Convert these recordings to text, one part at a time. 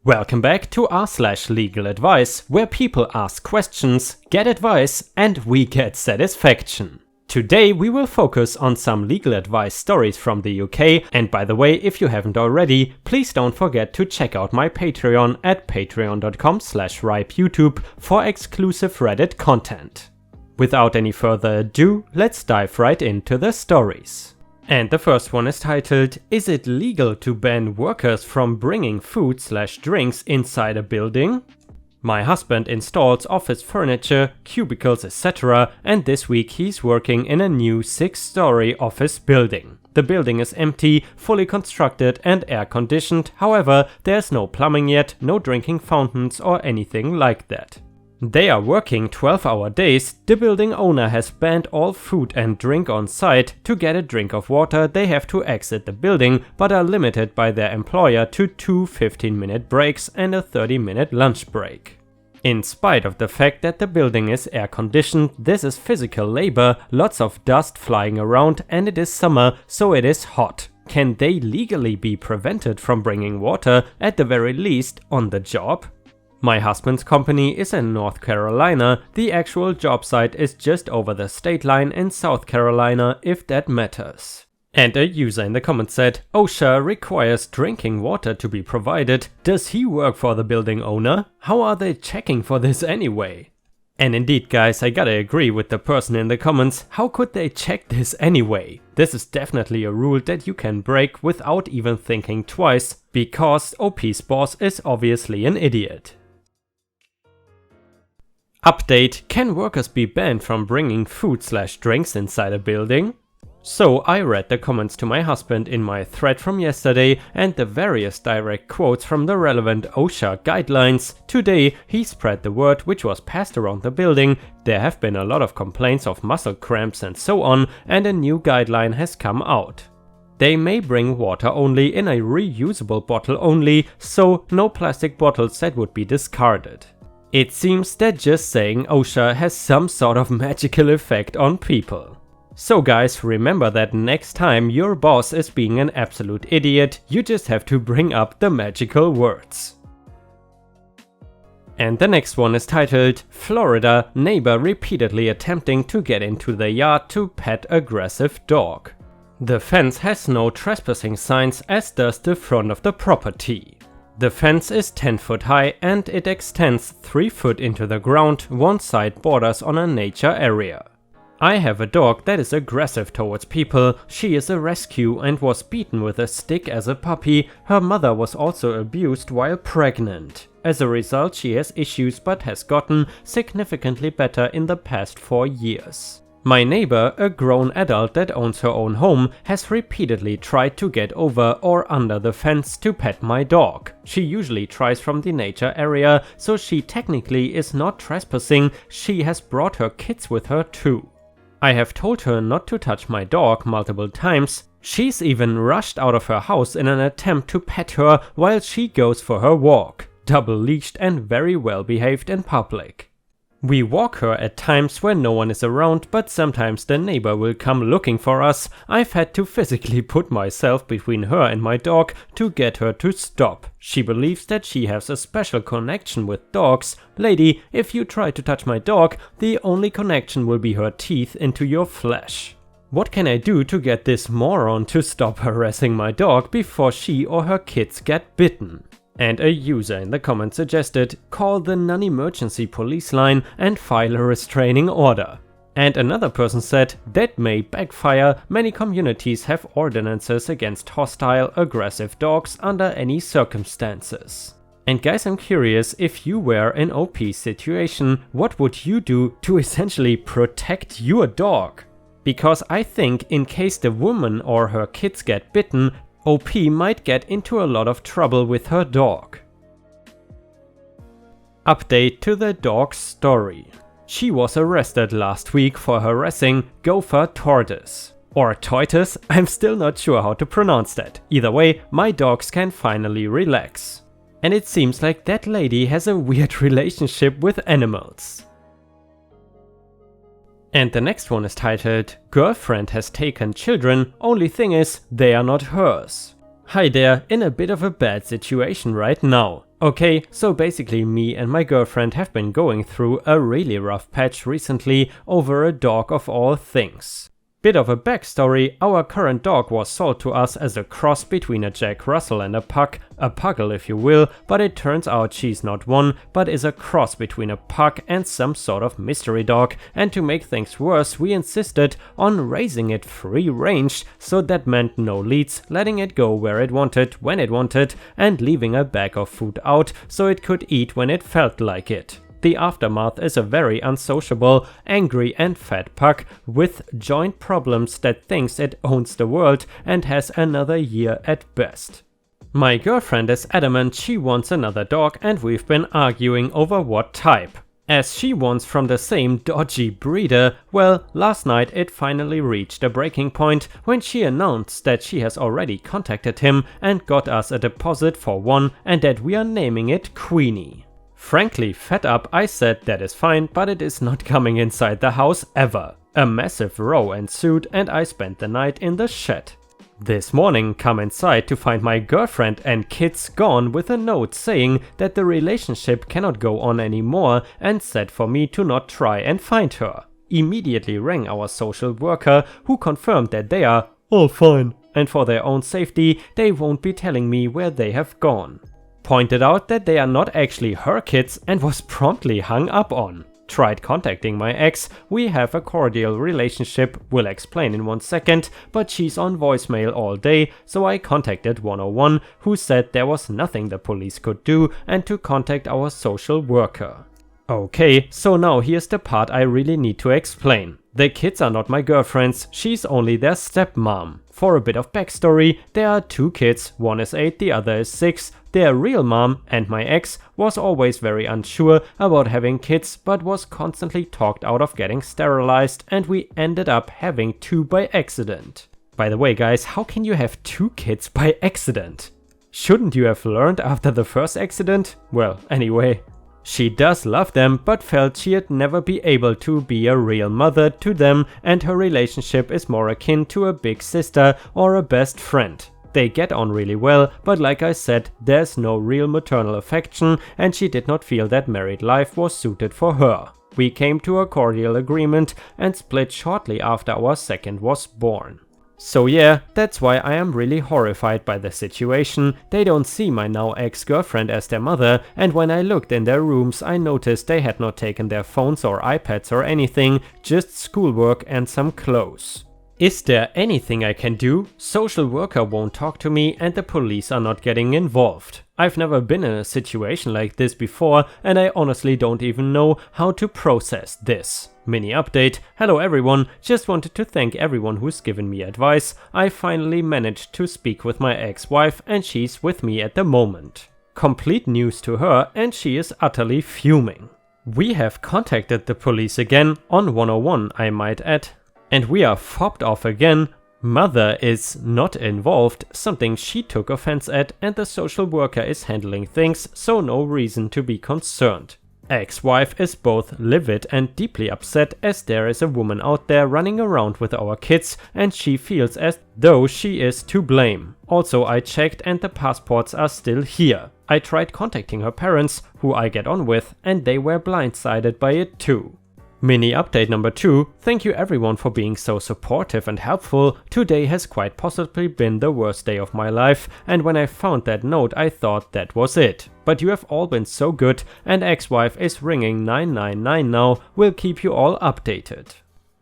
Welcome back to r/LegalAdvice, where people ask questions, get advice, and we get satisfaction. Today we will focus on some legal advice stories from the UK, and by the way, if you haven't already, please don't forget to check out my Patreon at patreon.com/ripeyoutube for exclusive Reddit content. Without any further ado, let's dive right into the stories. And the first one is titled, "Is it legal to ban workers from bringing food/drinks inside a building?" My husband installs office furniture, cubicles, etc. and this week he's working in a new 6-story office building. The building is empty, fully constructed and air conditioned, however there's no plumbing yet, no drinking fountains or anything like that. They are working 12-hour days. The building owner has banned all food and drink on site. To get a drink of water they have to exit the building, but are limited by their employer to 2 15-minute breaks and a 30-minute lunch break. In spite of the fact that the building is air conditioned, this is physical labor, lots of dust flying around, and it is summer, so it is hot. Can they legally be prevented from bringing water, at the very least, on the job? My husband's company is in North Carolina. The actual job site is just over the state line in South Carolina, if that matters. And a user in the comments said, "OSHA requires drinking water to be provided. Does he work for the building owner? How are they checking for this anyway?" And indeed guys, I gotta agree with the person in the comments, how could they check this anyway? This is definitely a rule that you can break without even thinking twice, because OP's boss is obviously an idiot. Update: can workers be banned from bringing food/drinks inside a building? So I read the comments to my husband in my thread from yesterday and the various direct quotes from the relevant OSHA guidelines. Today he spread the word which was passed around the building. There have been a lot of complaints of muscle cramps and so on, and a new guideline has come out. They may bring water only in a reusable bottle only, so no plastic bottles that would be discarded. It seems that just saying OSHA has some sort of magical effect on people. So guys, remember that next time your boss is being an absolute idiot, you just have to bring up the magical words. And the next one is titled, "Florida neighbor repeatedly attempting to get into the yard to pet aggressive dog." The fence has no trespassing signs, as does the front of the property. The fence is 10 foot high and it extends 3 foot into the ground. One side borders on a nature area. I have a dog that is aggressive towards people. She is a rescue and was beaten with a stick as a puppy. Her mother was also abused while pregnant. As a result, she has issues but has gotten significantly better in the past 4 years. My neighbor, a grown adult that owns her own home, has repeatedly tried to get over or under the fence to pet my dog. She usually tries from the nature area, so she technically is not trespassing. She has brought her kids with her too. I have told her not to touch my dog multiple times. She's even rushed out of her house in an attempt to pet her while she goes for her walk. Double leashed and very well behaved in public. We walk her at times when no one is around, but sometimes the neighbor will come looking for us. I've had to physically put myself between her and my dog to get her to stop. She believes that she has a special connection with dogs. Lady, if you try to touch my dog, the only connection will be her teeth into your flesh. What can I do to get this moron to stop harassing my dog before she or her kids get bitten? And a user in the comments suggested, call the non-emergency police line and file a restraining order. And another person said, that may backfire. Many communities have ordinances against hostile, aggressive dogs under any circumstances. And guys, I'm curious, if you were in OP's situation, what would you do to essentially protect your dog? Because I think in case the woman or her kids get bitten, OP might get into a lot of trouble with her dog. Update to the dog's story. She was arrested last week for harassing Gopher Tortoise. Or Tortoise, I'm still not sure how to pronounce that. Either way, my dogs can finally relax. And it seems like that lady has a weird relationship with animals. And the next one is titled, "Girlfriend has taken children, only thing is, they are not hers." Hi there, in a bit of a bad situation right now. Okay, so basically me and my girlfriend have been going through a really rough patch recently over a dog of all things. Bit of a backstory, our current dog was sold to us as a cross between a Jack Russell and a Puggle if you will, but it turns out she's not one, but is a cross between a pug and some sort of mystery dog, and to make things worse we insisted on raising it free range, so that meant no leads, letting it go where it wanted, when it wanted, and leaving a bag of food out so it could eat when it felt like it. The aftermath is a very unsociable, angry and fat pug with joint problems that thinks it owns the world and has another year at best. My girlfriend is adamant she wants another dog and we've been arguing over what type. As she wants from the same dodgy breeder, well, last night it finally reached a breaking point when she announced that she has already contacted him and got us a deposit for one and that we are naming it Queenie. Frankly, fed up, I said that is fine, but it is not coming inside the house ever. A massive row ensued and I spent the night in the shed. This morning, come inside to find my girlfriend and kids gone with a note saying that the relationship cannot go on anymore and said for me to not try and find her. Immediately rang our social worker who confirmed that they are all fine and for their own safety they won't be telling me where they have gone. Pointed out that they are not actually her kids and was promptly hung up on. Tried contacting my ex, we have a cordial relationship, will explain in 1 second, but she's on voicemail all day, so I contacted 101 who said there was nothing the police could do and to contact our social worker. Okay, so now here's the part I really need to explain. The kids are not my girlfriend's, she's only their stepmom. For a bit of backstory, there are 2 kids, one is 8, the other is 6. Their real mom and my ex was always very unsure about having kids but was constantly talked out of getting sterilized and we ended up having 2 by accident. By the way guys, how can you have 2 kids by accident? Shouldn't you have learned after the first accident? Well, anyway. She does love them but felt she'd never be able to be a real mother to them and her relationship is more akin to a big sister or a best friend. They get on really well, but like I said, there's no real maternal affection and she did not feel that married life was suited for her. We came to a cordial agreement and split shortly after our second was born. So yeah, that's why I am really horrified by the situation. They don't see my now ex-girlfriend as their mother, and when I looked in their rooms I noticed they had not taken their phones or iPads or anything, just schoolwork and some clothes. Is there anything I can do? Social worker won't talk to me and the police are not getting involved. I've never been in a situation like this before and I honestly don't even know how to process this. Mini update. Hello everyone, just wanted to thank everyone who's given me advice. I finally managed to speak with my ex-wife and she's with me at the moment. Complete news to her and she is utterly fuming. We have contacted the police again, on 101 I might add. And we are fobbed off again. Mother is not involved, something she took offense at and the social worker is handling things, so no reason to be concerned. Ex-wife is both livid and deeply upset as there is a woman out there running around with our kids and she feels as though she is to blame. Also I checked and the passports are still here. I tried contacting her parents, who I get on with, and they were blindsided by it too. Mini update number 2, thank you everyone for being so supportive and helpful. Today has quite possibly been the worst day of my life and when I found that note I thought that was it. But you have all been so good and ex-wife is ringing 999 now, will keep you all updated.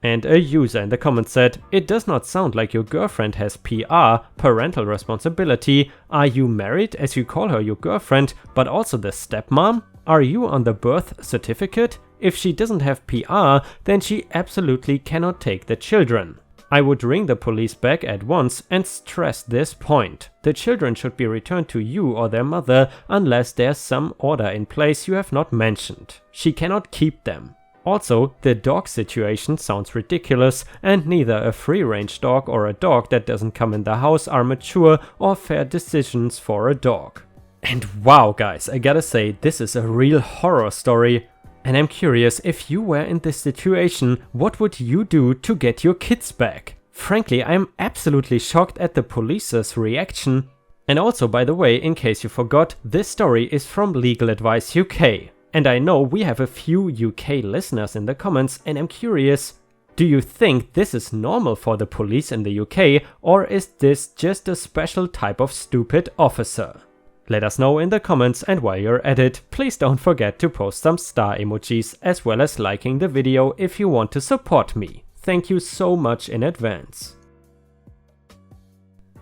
And a user in the comments said, it does not sound like your girlfriend has PR, parental responsibility. Are you married as you call her your girlfriend, but also the stepmom? Are you on the birth certificate? If she doesn't have PR, then she absolutely cannot take the children. I would ring the police back at once and stress this point. The children should be returned to you or their mother unless there's some order in place you have not mentioned. She cannot keep them. Also, the dog situation sounds ridiculous and neither a free-range dog or a dog that doesn't come in the house are mature or fair decisions for a dog. And wow guys, I gotta say, this is a real horror story. And I'm curious, if you were in this situation, what would you do to get your kids back? Frankly, I'm absolutely shocked at the police's reaction. And also, by the way, in case you forgot, this story is from LegalAdvice UK. And I know we have a few UK listeners in the comments, and I'm curious, do you think this is normal for the police in the UK, or is this just a special type of stupid officer? Let us know in the comments, and while you're at it, please don't forget to post some star emojis as well as liking the video if you want to support me. Thank you so much in advance.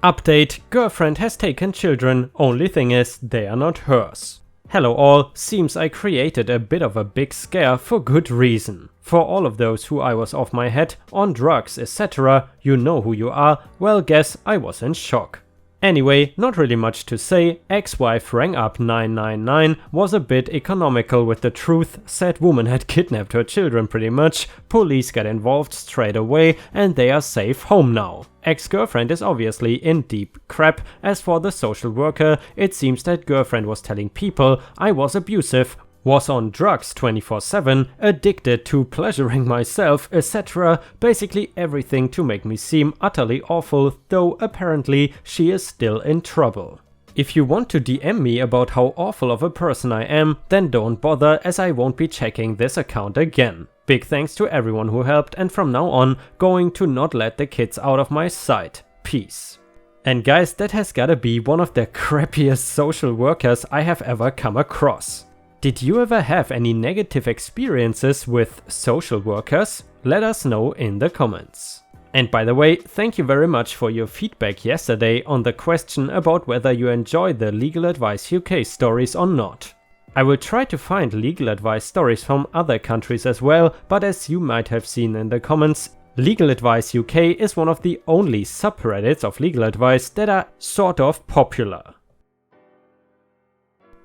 Update: girlfriend has taken children, only thing is they are not hers. Hello all, seems I created a bit of a big scare for good reason. For all of those who I was off my head, on drugs etc, you know who you are, well guess I was in shock. Anyway, not really much to say, ex-wife rang up 999, was a bit economical with the truth, said woman had kidnapped her children pretty much, police got involved straight away and they are safe home now. Ex-girlfriend is obviously in deep crap. As for the social worker, it seems that girlfriend was telling people I was abusive, was on drugs 24/7, addicted to pleasuring myself, etc. Basically everything to make me seem utterly awful, though apparently she is still in trouble. If you want to DM me about how awful of a person I am, then don't bother, as I won't be checking this account again. Big thanks to everyone who helped, and from now on, going to not let the kids out of my sight. Peace. And guys, that has gotta be one of the crappiest social workers I have ever come across. Did you ever have any negative experiences with social workers? Let us know in the comments. And by the way, thank you very much for your feedback yesterday on the question about whether you enjoy the LegalAdvice UK stories or not. I will try to find LegalAdvice stories from other countries as well, but as you might have seen in the comments, LegalAdvice UK is one of the only subreddits of LegalAdvice that are sort of popular.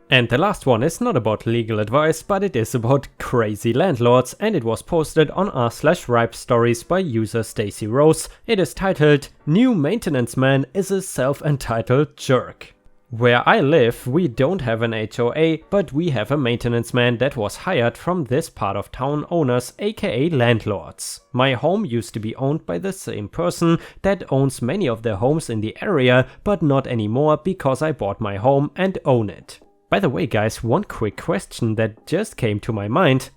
And the last one is not about legal advice, but it is about crazy landlords, and it was posted on r/ripe stories by user Stacy Rose. It is titled, "New Maintenance Man is a Self-Entitled Jerk." Where I live, we don't have an HOA, but we have a maintenance man that was hired from this part of town owners, aka landlords. My home used to be owned by the same person that owns many of the homes in the area, but not anymore because I bought my home and own it. By the way guys, one quick question that just came to my mind.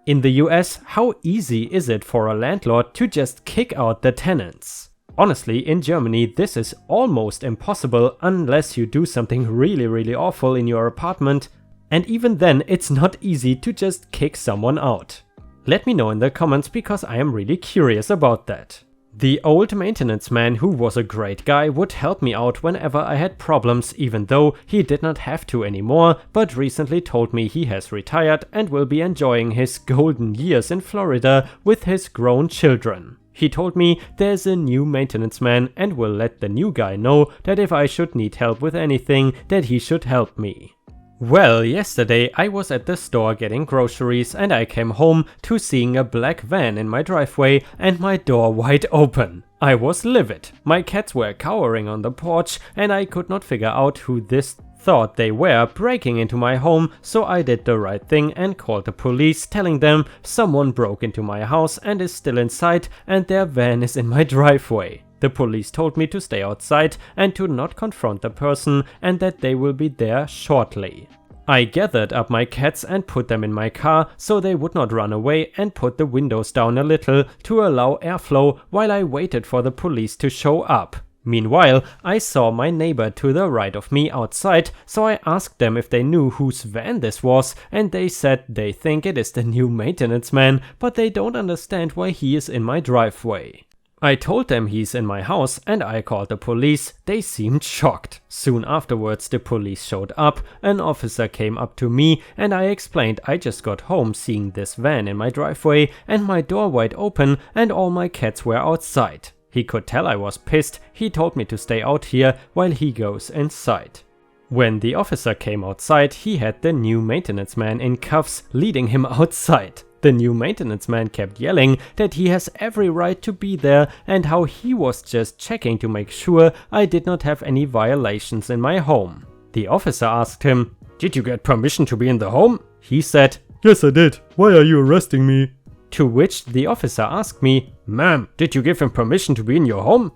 In the US, how easy is it for a landlord to just kick out the tenants? Honestly, in Germany this is almost impossible unless you do something really awful in your apartment, and even then it's not easy to just kick someone out. Let me know in the comments because I am really curious about that. The old maintenance man, who was a great guy, would help me out whenever I had problems, even though he did not have to anymore, but recently told me he has retired and will be enjoying his golden years in Florida with his grown children. He told me there's a new maintenance man and will let the new guy know that if I should need help with anything, that he should help me. Well, yesterday I was at the store getting groceries and I came home to seeing a black van in my driveway and my door wide open. I was livid. My cats were cowering on the porch and I could not figure out who this thought they were breaking into my home, so I did the right thing and called the police, telling them someone broke into my house and is still inside and their van is in my driveway. The police told me to stay outside and to not confront the person and that they will be there shortly. I gathered up my cats and put them in my car so they would not run away and put the windows down a little to allow airflow while I waited for the police to show up. Meanwhile, I saw my neighbor to the right of me outside, so I asked them if they knew whose van this was, and they said they think it is the new maintenance man, but they don't understand why he is in my driveway. I told them he's in my house and I called the police. They seemed shocked. Soon afterwards the police showed up, an officer came up to me and I explained I just got home seeing this van in my driveway and my door wide open and all my cats were outside. He could tell I was pissed. He told me to stay out here while he goes inside. When the officer came outside, he had the new maintenance man in cuffs leading him outside. The new maintenance man kept yelling that he has every right to be there and how he was just checking to make sure I did not have any violations in my home. The officer asked him, "Did you get permission to be in the home?" He said, "Yes, I did. Why are you arresting me?" To which the officer asked me, "Ma'am, did you give him permission to be in your home?"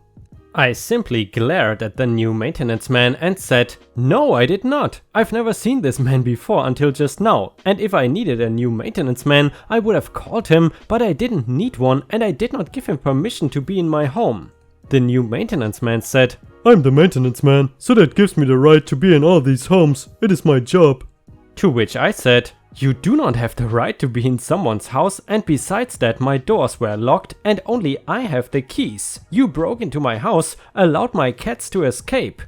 I simply glared at the new maintenance man and said, "No, I did not. I've never seen this man before until just now, and if I needed a new maintenance man, I would have called him, but I didn't need one and I did not give him permission to be in my home." The new maintenance man said, "I'm the maintenance man, so that gives me the right to be in all these homes. It is my job." To which I said, "You do not have the right to be in someone's house, and besides that my doors were locked and only I have the keys. You broke into my house, allowed my cats to escape.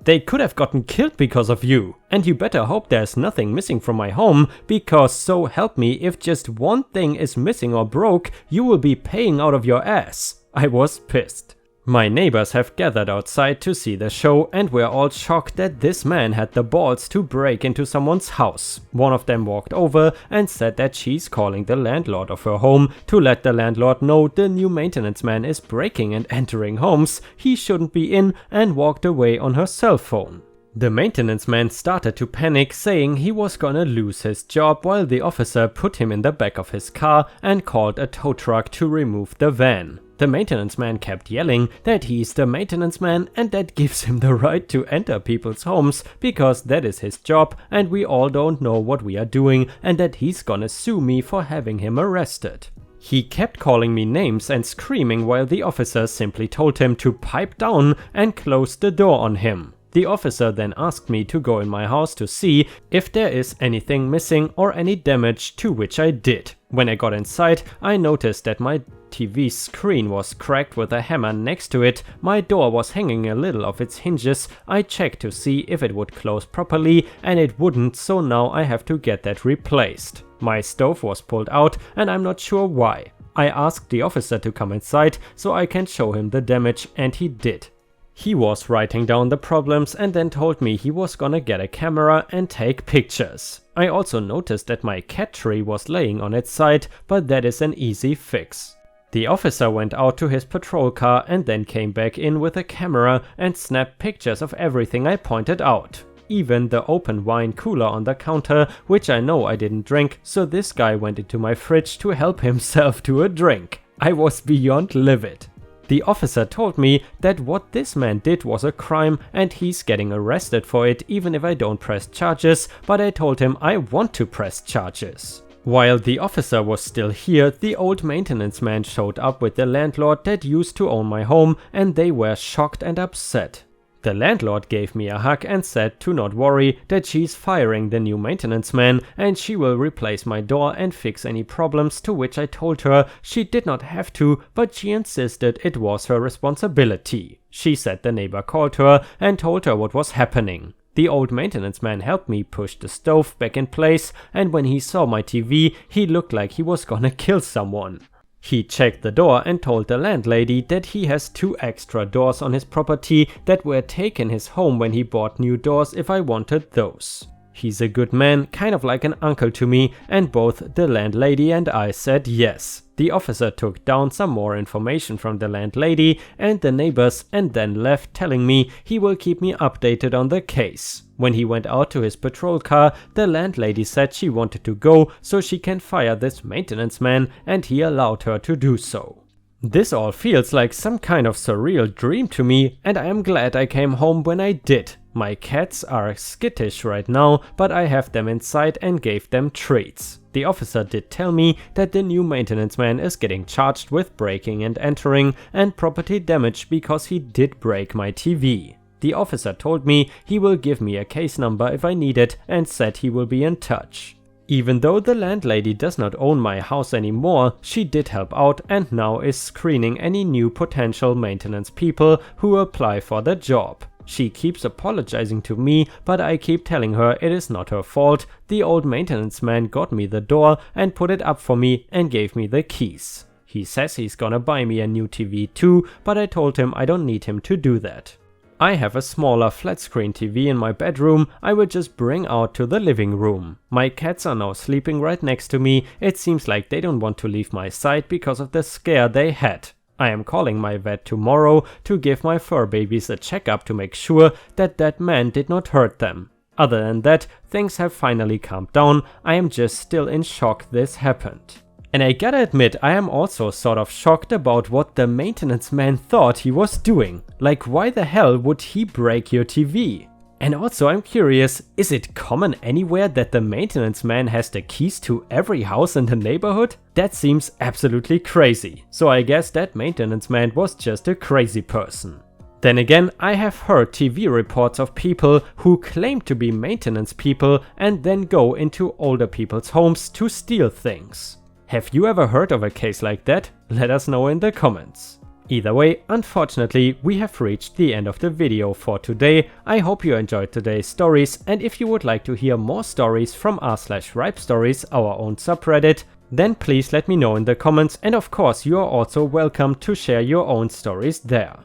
They could have gotten killed because of you, and you better hope there's nothing missing from my home, because so help me, if just one thing is missing or broke, you will be paying out of your ass." I was pissed. My neighbors have gathered outside to see the show and we're all shocked that this man had the balls to break into someone's house. One of them walked over and said that she's calling the landlord of her home to let the landlord know the new maintenance man is breaking and entering homes, he shouldn't be in, and walked away on her cell phone. The maintenance man started to panic, saying he was gonna lose his job, while the officer put him in the back of his car and called a tow truck to remove the van. The maintenance man kept yelling that he's the maintenance man and that gives him the right to enter people's homes because that is his job and we all don't know what we are doing, and that he's gonna sue me for having him arrested. He kept calling me names and screaming while the officer simply told him to pipe down and closed the door on him. The officer then asked me to go in my house to see if there is anything missing or any damage, to which I did. When I got inside, I noticed that my TV screen was cracked with a hammer next to it, my door was hanging a little off its hinges. I checked to see if it would close properly and it wouldn't, so now I have to get that replaced. My stove was pulled out and I'm not sure why. I asked the officer to come inside so I can show him the damage, and he did. He was writing down the problems and then told me he was gonna get a camera and take pictures. I also noticed that my cat tree was laying on its side, but that is an easy fix. The officer went out to his patrol car and then came back in with a camera and snapped pictures of everything I pointed out. Even the open wine cooler on the counter, which I know I didn't drink, so this guy went into my fridge to help himself to a drink. I was beyond livid. The officer told me that what this man did was a crime and he's getting arrested for it even if I don't press charges, but I told him I want to press charges. While the officer was still here, the old maintenance man showed up with the landlord that used to own my home, and they were shocked and upset. The landlord gave me a hug and said to not worry, that she's firing the new maintenance man and she will replace my door and fix any problems, to which I told her she did not have to, but she insisted it was her responsibility. She said the neighbor called her and told her what was happening. The old maintenance man helped me push the stove back in place, and when he saw my TV, he looked like he was gonna kill someone. He checked the door and told the landlady that he has 2 extra doors on his property that were taken his home when he bought new doors if I wanted those. He's a good man, kind of like an uncle to me, and both the landlady and I said yes. The officer took down some more information from the landlady and the neighbors and then left, telling me he will keep me updated on the case. When he went out to his patrol car, the landlady said she wanted to go so she can fire this maintenance man, and he allowed her to do so. This all feels like some kind of surreal dream to me, and I am glad I came home when I did. My cats are skittish right now, but I have them inside and gave them treats. The officer did tell me that the new maintenance man is getting charged with breaking and entering and property damage because he did break my TV. The officer told me he will give me a case number if I need it and said he will be in touch. Even though the landlady does not own my house anymore, she did help out and now is screening any new potential maintenance people who apply for the job. She keeps apologizing to me, but I keep telling her it is not her fault. The old maintenance man got me the door and put it up for me and gave me the keys. He says he's gonna buy me a new TV too, but I told him I don't need him to do that. I have a smaller flat screen TV in my bedroom I will just bring out to the living room. My cats are now sleeping right next to me. It seems like they don't want to leave my side because of the scare they had. I am calling my vet tomorrow to give my fur babies a checkup to make sure that that man did not hurt them. Other than that, things have finally calmed down. I am just still in shock this happened. And I gotta admit, I am also sort of shocked about what the maintenance man thought he was doing. Like, why the hell would he break your TV? And also I'm curious, is it common anywhere that the maintenance man has the keys to every house in the neighborhood? That seems absolutely crazy. So I guess that maintenance man was just a crazy person. Then again, I have heard TV reports of people who claim to be maintenance people and then go into older people's homes to steal things. Have you ever heard of a case like that? Let us know in the comments. Either way, unfortunately, we have reached the end of the video for today. I hope you enjoyed today's stories, and if you would like to hear more stories from r/ripestories, our own subreddit, then please let me know in the comments, and of course you are also welcome to share your own stories there.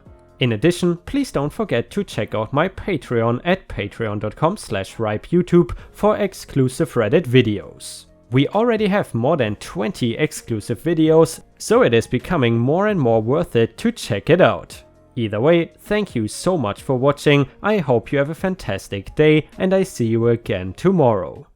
In addition, please don't forget to check out my Patreon at patreon.com/ripeyoutube for exclusive Reddit videos. We already have more than 20 exclusive videos, so it is becoming more and more worth it to check it out. Either way, thank you so much for watching, I hope you have a fantastic day, and I see you again tomorrow.